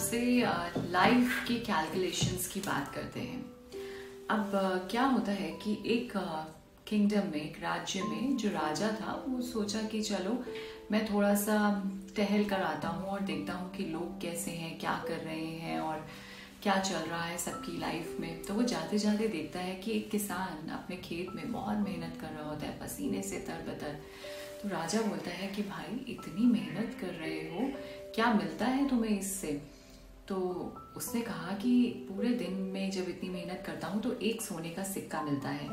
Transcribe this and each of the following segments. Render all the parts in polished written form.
से लाइफ के कैलकुलेशंस की बात करते हैं। अब क्या होता है कि एक किंगडम में, एक राज्य में जो राजा था वो सोचा कि चलो मैं थोड़ा सा टहल कर आता हूँ और देखता हूँ कि लोग कैसे हैं, क्या कर रहे हैं और क्या चल रहा है सबकी लाइफ में। तो वो जाते जाते देखता है कि एक किसान अपने खेत में बहुत मेहनत कर रहा होता है, पसीने से तरबतर। तो राजा बोलता है कि भाई इतनी मेहनत कर रहे हो, क्या मिलता है तुम्हें इससे? तो उसने कहा कि पूरे दिन में जब इतनी मेहनत करता हूँ तो एक सोने का सिक्का मिलता है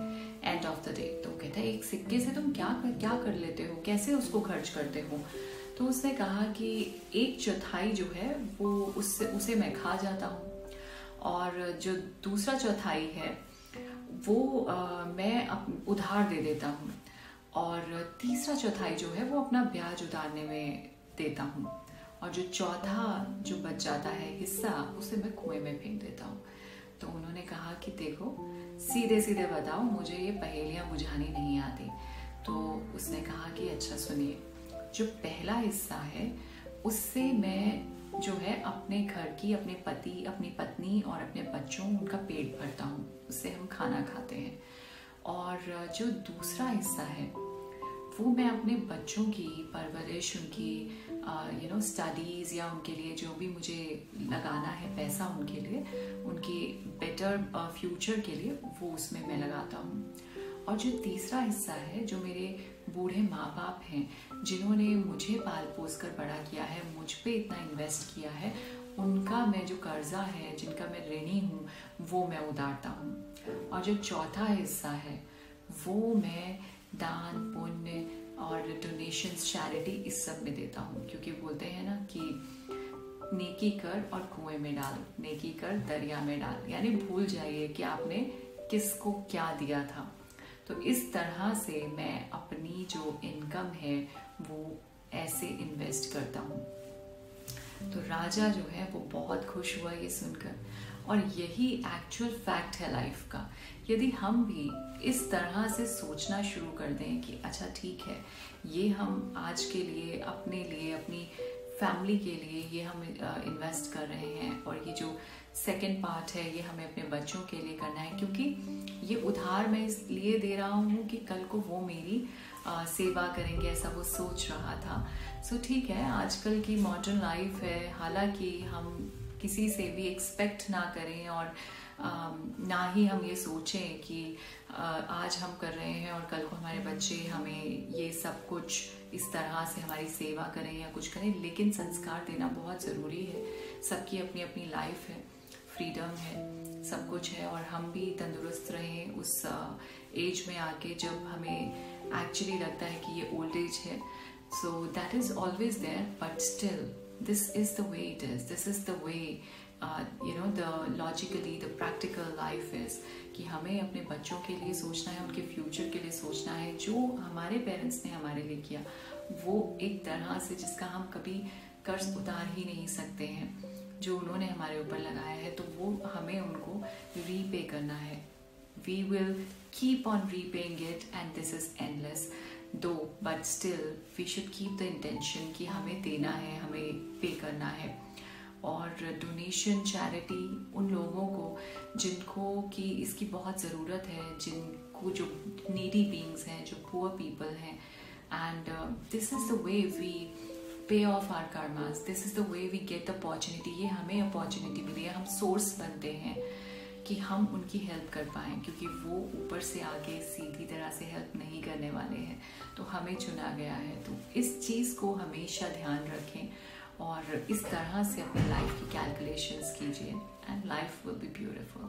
एंड ऑफ द डे। तो कहता है एक सिक्के से तुम क्या कर लेते हो, कैसे उसको खर्च करते हो? तो उसने कहा कि 1/4 जो है वो उसे मैं खा जाता हूँ, और जो दूसरा चौथाई है वो मैं उधार दे देता हूँ, और तीसरा चौथाई जो है वो अपना ब्याज उतारने में देता हूँ, और जो चौथा जो बच जाता है हिस्सा उसे मैं कुएं में फेंक देता हूँ। तो उन्होंने कहा कि देखो सीधे सीधे बताओ, मुझे ये पहेलियाँ बुझानी नहीं आती। तो उसने कहा कि अच्छा सुनिए, जो पहला हिस्सा है उससे मैं जो है अपने घर की, अपने पति, अपनी पत्नी और अपने बच्चों, उनका पेट भरता हूँ, उससे हम खाना खाते हैं। और जो दूसरा हिस्सा है वो मैं अपने बच्चों की परवरिश, उनकी स्टडीज़ या उनके लिए जो भी मुझे लगाना है पैसा, उनके लिए, उनके बेटर फ्यूचर के लिए, वो उसमें मैं लगाता हूँ। और जो तीसरा हिस्सा है, जो मेरे बूढ़े माँ बाप हैं जिन्होंने मुझे पाल पोस कर बड़ा किया है, मुझ पे इतना इन्वेस्ट किया है, उनका मैं जो कर्जा है, जिनका मैं ऋणी हूँ, वो मैं उतारता हूँ। और जो चौथा हिस्सा है वो मैं दान पुण्य और डोनेशंस, चैरिटी, इस सब में देता हूँ। क्योंकि बोलते हैं ना कि नेकी कर और कुएं में डाल, नेकी कर दरिया में डाल, यानी भूल जाइए कि आपने किसको क्या दिया था। तो इस तरह से मैं अपनी जो इनकम है वो ऐसे इन्वेस्ट करता हूँ। तो राजा जो है वो बहुत खुश हुआ ये सुनकर, और यही एक्चुअल फैक्ट है लाइफ का। यदि हम भी इस तरह से सोचना शुरू कर दें कि अच्छा ठीक है, ये हम आज के लिए, अपने लिए, अपनी फैमिली के लिए ये हम इन्वेस्ट कर रहे हैं, और ये जो सेकंड पार्ट है ये हमें अपने बच्चों के लिए करना है, क्योंकि ये उधार मैं इसलिए दे रहा हूँ कि कल को वो मेरी सेवा करेंगे, ऐसा वो सोच रहा था। सो ठीक है, आजकल की मॉडर्न लाइफ है, हालांकि हम किसी से भी एक्सपेक्ट ना करें और ना ही हम ये सोचें कि आज हम कर रहे हैं और कल को हमारे बच्चे हमें ये सब कुछ इस तरह से हमारी सेवा करें या कुछ करें, लेकिन संस्कार देना बहुत ज़रूरी है। सबकी अपनी अपनी लाइफ है, फ्रीडम है, सब कुछ है, और हम भी तंदुरुस्त रहें उस एज में आके जब हमें एक्चुअली लगता है कि ये ओल्ड एज है। So that is always there, but still this is the way it is, this is the way the logically the practical life is, कि हमें अपने बच्चों के लिए सोचना है, उनके फ्यूचर के लिए सोचना है। जो हमारे पेरेंट्स ने हमारे लिए किया वो एक तरह से जिसका हम कभी कर्ज उतार ही नहीं सकते हैं, जो उन्होंने हमारे ऊपर लगाया है, तो वो हमें उनको रीपे करना है। We will keep on repaying it and this is endless though, but still we should keep the intention कि हमें देना है, हमें पे करना है। और डोनेशन, चैरिटी उन लोगों को जिनको कि इसकी बहुत ज़रूरत है, जिनको, जो नीडी बीइंग्स हैं, जो पुअर पीपल हैं, and this is the way we pay off our karmas, this is the way we get the opportunity. ये हमें अपॉर्चुनिटी मिली है, हम सोर्स बनते हैं कि हम उनकी हेल्प कर पाएँ, क्योंकि वो ऊपर से आगे सीधी तरह से हेल्प नहीं करने वाले हैं, तो हमें चुना गया है। तो इस चीज़ को हमेशा ध्यान रखें और इस तरह से अपनी लाइफ की कैलकुलेशंस कीजिए, and life will be beautiful.